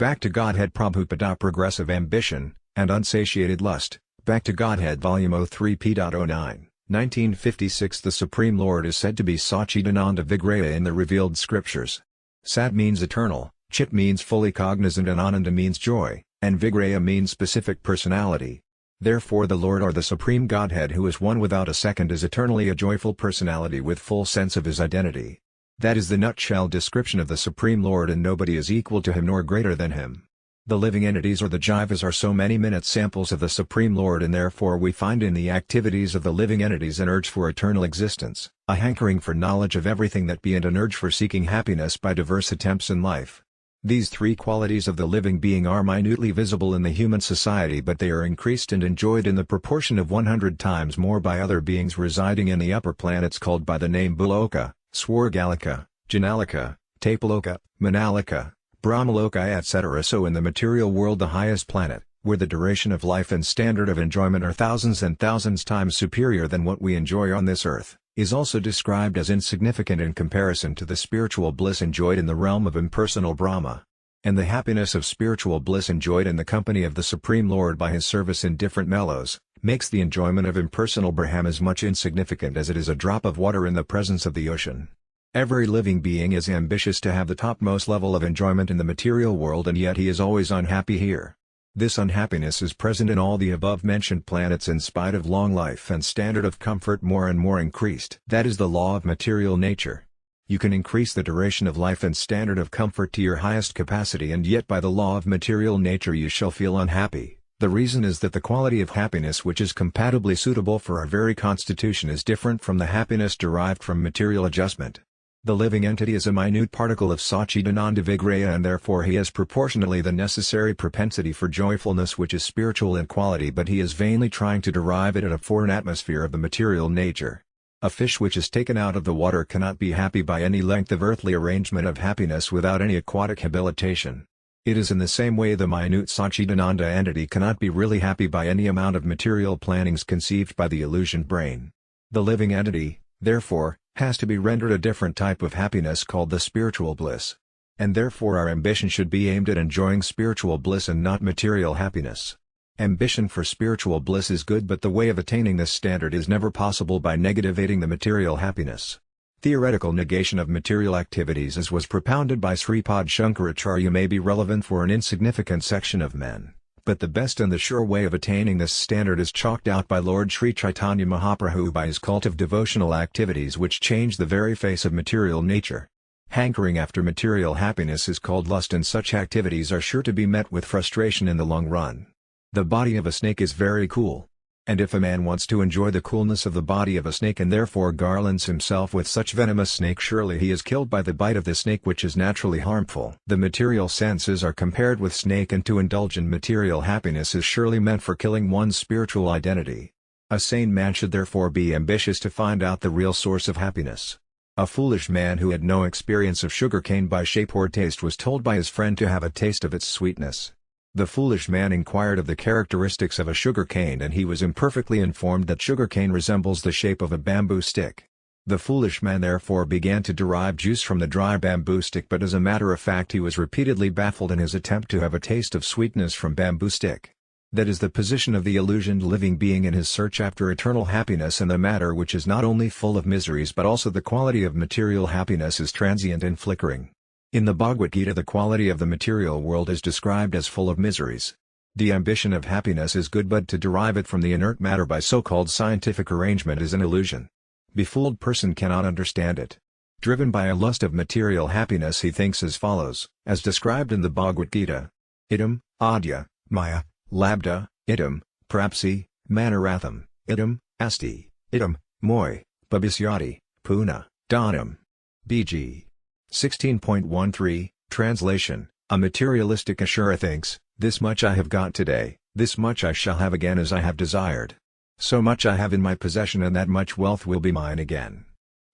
Back to Godhead Prabhupada Progressive Ambition, and Unsatiated Lust, Back to Godhead Volume 03 p.09, 1956. The Supreme Lord is said to be Satchidananda Vigraya in the revealed scriptures. Sat means eternal, Chit means fully cognizant, and Ananda means joy, and Vigraya means specific personality. Therefore the Lord, or the Supreme Godhead, who is one without a second, is eternally a joyful personality with full sense of his identity. That is the nutshell description of the Supreme Lord, and nobody is equal to him nor greater than him. The living entities or the jivas are so many minute samples of the Supreme Lord, and therefore we find in the activities of the living entities an urge for eternal existence, a hankering for knowledge of everything that be, and an urge for seeking happiness by diverse attempts in life. These three qualities of the living being are minutely visible in the human society, but they are increased and enjoyed in the proportion of 100 times more by other beings residing in the upper planets called by the name Bhuloka, Swargaloka, Janaloka, Tapaloka, Manaloka, Brahmaloka, etc. So in the material world, the highest planet, where the duration of life and standard of enjoyment are thousands and thousands times superior than what we enjoy on this earth, is also described as insignificant in comparison to the spiritual bliss enjoyed in the realm of impersonal Brahma. And the happiness of spiritual bliss enjoyed in the company of the Supreme Lord by his service in different mellows, makes the enjoyment of impersonal Brahma as much insignificant as it is a drop of water in the presence of the ocean. Every living being is ambitious to have the topmost level of enjoyment in the material world, and yet he is always unhappy here. This unhappiness is present in all the above-mentioned planets in spite of long life and standard of comfort more and more increased. That is the law of material nature. You can increase the duration of life and standard of comfort to your highest capacity, and yet by the law of material nature you shall feel unhappy. The reason is that the quality of happiness which is compatibly suitable for our very constitution is different from the happiness derived from material adjustment. The living entity is a minute particle of Satchidananda Vigraya, and therefore he has proportionally the necessary propensity for joyfulness which is spiritual in quality, but he is vainly trying to derive it at a foreign atmosphere of the material nature. A fish which is taken out of the water cannot be happy by any length of earthly arrangement of happiness without any aquatic habilitation. It is in the same way the minute Satchidananda entity cannot be really happy by any amount of material plannings conceived by the illusioned brain. The living entity, therefore, has to be rendered a different type of happiness called the spiritual bliss. And therefore our ambition should be aimed at enjoying spiritual bliss and not material happiness. Ambition for spiritual bliss is good, but the way of attaining this standard is never possible by negativating the material happiness. Theoretical negation of material activities, as was propounded by Sripad Shankaracharya, may be relevant for an insignificant section of men. But the best and the sure way of attaining this standard is chalked out by Lord Sri Chaitanya Mahaprabhu by his cult of devotional activities which change the very face of material nature. Hankering after material happiness is called lust, and such activities are sure to be met with frustration in the long run. The body of a snake is very cool. And if a man wants to enjoy the coolness of the body of a snake and therefore garlands himself with such venomous snake, surely he is killed by the bite of the snake, which is naturally harmful. The material senses are compared with snake, and to indulge in material happiness is surely meant for killing one's spiritual identity. A sane man should therefore be ambitious to find out the real source of happiness. A foolish man who had no experience of sugarcane by shape or taste was told by his friend to have a taste of its sweetness. The foolish man inquired of the characteristics of a sugar cane, and he was imperfectly informed that sugar cane resembles the shape of a bamboo stick. The foolish man therefore began to derive juice from the dry bamboo stick, but as a matter of fact he was repeatedly baffled in his attempt to have a taste of sweetness from bamboo stick. That is the position of the illusioned living being in his search after eternal happiness, and the matter which is not only full of miseries but also the quality of material happiness is transient and flickering. In the Bhagavad Gita the quality of the material world is described as full of miseries. The ambition of happiness is good, but to derive it from the inert matter by so-called scientific arrangement is an illusion. Befooled person cannot understand it. Driven by a lust of material happiness he thinks as follows, as described in the Bhagavad Gita. Idam, adya, maya, labda, idam, prapsi, manaratham, idam, asti, idam, moy, bhavisyati, puna, dhanam. BG. 16.13, Translation. A materialistic Ashura thinks, this much I have got today, this much I shall have again as I have desired. So much I have in my possession, and that much wealth will be mine again.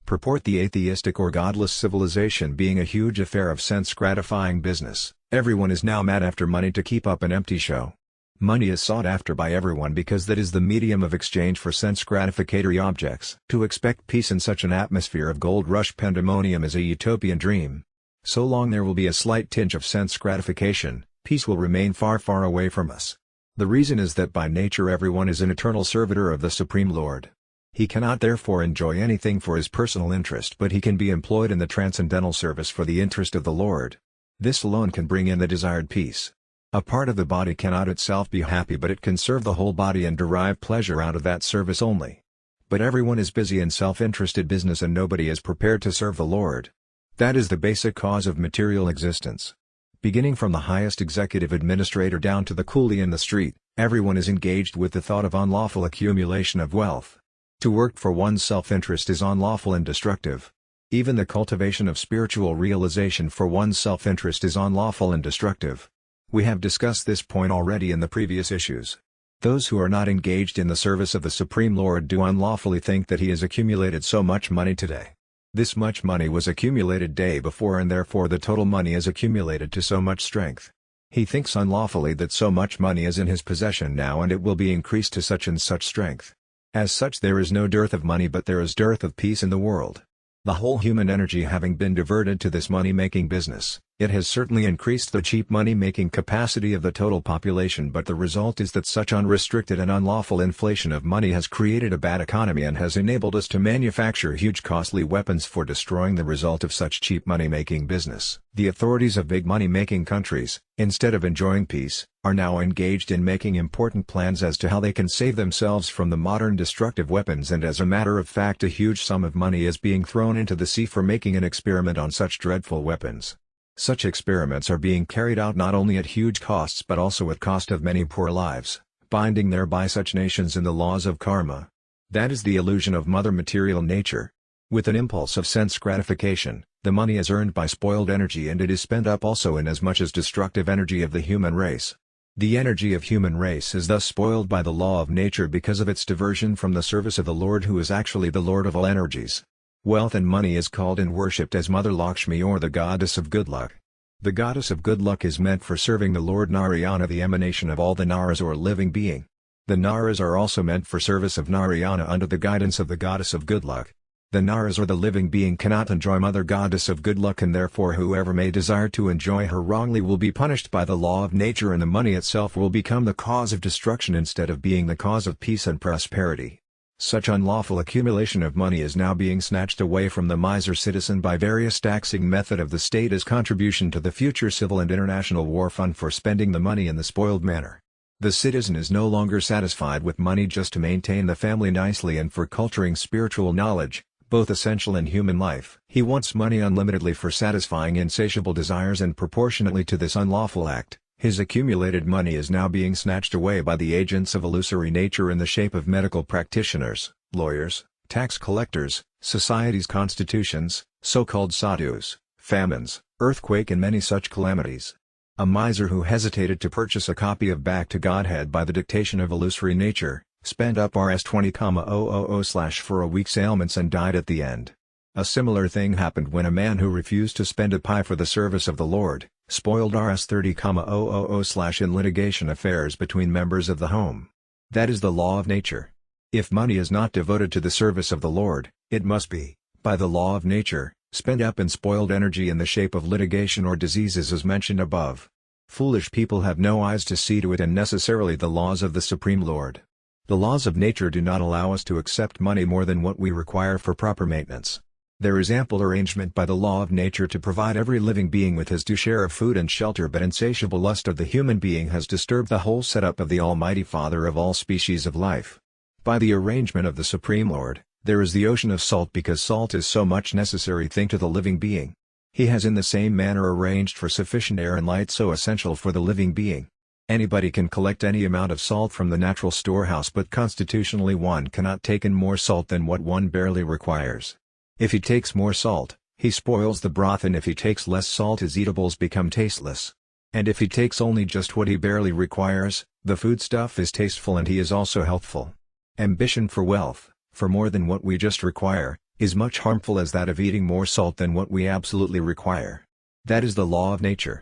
Purport: the atheistic or godless civilization being a huge affair of sense-gratifying business, everyone is now mad after money to keep up an empty show. Money is sought after by everyone because that is the medium of exchange for sense-gratificatory objects. To expect peace in such an atmosphere of gold-rush pandemonium is a utopian dream. So long there will be a slight tinge of sense gratification, peace will remain far far away from us. The reason is that by nature everyone is an eternal servitor of the Supreme Lord. He cannot therefore enjoy anything for his personal interest, but he can be employed in the transcendental service for the interest of the Lord. This alone can bring in the desired peace. A part of the body cannot itself be happy, but it can serve the whole body and derive pleasure out of that service only. But everyone is busy in self-interested business and nobody is prepared to serve the Lord. That is the basic cause of material existence. Beginning from the highest executive administrator down to the coolie in the street, everyone is engaged with the thought of unlawful accumulation of wealth. To work for one's self-interest is unlawful and destructive. Even the cultivation of spiritual realization for one's self-interest is unlawful and destructive. We have discussed this point already in the previous issues. Those who are not engaged in the service of the Supreme Lord do unlawfully think that he has accumulated so much money today. This much money was accumulated day before and therefore the total money is accumulated to so much strength. He thinks unlawfully that so much money is in his possession now and it will be increased to such and such strength. As such, there is no dearth of money, but there is dearth of peace in the world. The whole human energy having been diverted to this money-making business, it has certainly increased the cheap money-making capacity of the total population, but the result is that such unrestricted and unlawful inflation of money has created a bad economy and has enabled us to manufacture huge costly weapons for destroying the result of such cheap money-making business. The authorities of big money-making countries, instead of enjoying peace, are now engaged in making important plans as to how they can save themselves from the modern destructive weapons, and as a matter of fact a huge sum of money is being thrown into the sea for making an experiment on such dreadful weapons. Such experiments are being carried out not only at huge costs but also at cost of many poor lives, binding thereby such nations in the laws of karma. That is the illusion of mother material nature. With an impulse of sense gratification, the money is earned by spoiled energy and it is spent up also in as much as destructive energy of the human race. The energy of human race is thus spoiled by the law of nature because of its diversion from the service of the Lord, who is actually the Lord of all energies. Wealth and money is called and worshipped as Mother Lakshmi, or the goddess of good luck. The goddess of good luck is meant for serving the Lord Narayana, the emanation of all the Naras or living being. The Naras are also meant for service of Narayana under the guidance of the goddess of good luck. The Naras or the living being cannot enjoy Mother Goddess of good luck, and therefore whoever may desire to enjoy her wrongly will be punished by the law of nature, and the money itself will become the cause of destruction instead of being the cause of peace and prosperity. Such unlawful accumulation of money is now being snatched away from the miser citizen by various taxing method of the state as contribution to the future civil and international war fund for spending the money in the spoiled manner. The citizen is no longer satisfied with money just to maintain the family nicely and for culturing spiritual knowledge, both essential in human life. He wants money unlimitedly for satisfying insatiable desires, and proportionately to this unlawful act, his accumulated money is now being snatched away by the agents of illusory nature in the shape of medical practitioners, lawyers, tax collectors, societies' constitutions, so-called sadhus, famines, earthquake and many such calamities. A miser who hesitated to purchase a copy of Back to Godhead by the dictation of illusory nature, spent up Rs 20,000 for a week's ailments and died at the end. A similar thing happened when a man who refused to spend a pi for the service of the Lord, spoiled Rs 30,000 in litigation affairs between members of the home. That is the law of nature. If money is not devoted to the service of the Lord, it must be, by the law of nature, spent up in spoiled energy in the shape of litigation or diseases as mentioned above. Foolish people have no eyes to see to it, and necessarily the laws of the Supreme Lord. The laws of nature do not allow us to accept money more than what we require for proper maintenance. There is ample arrangement by the law of nature to provide every living being with his due share of food and shelter, but insatiable lust of the human being has disturbed the whole setup of the Almighty Father of all species of life. By the arrangement of the Supreme Lord, there is the ocean of salt, because salt is so much necessary thing to the living being. He has in the same manner arranged for sufficient air and light so essential for the living being. Anybody can collect any amount of salt from the natural storehouse, but constitutionally one cannot take in more salt than what one barely requires. If he takes more salt, he spoils the broth, and if he takes less salt his eatables become tasteless. And if he takes only just what he barely requires, the foodstuff is tasteful and he is also healthful. Ambition for wealth, for more than what we just require, is much harmful as that of eating more salt than what we absolutely require. That is the law of nature.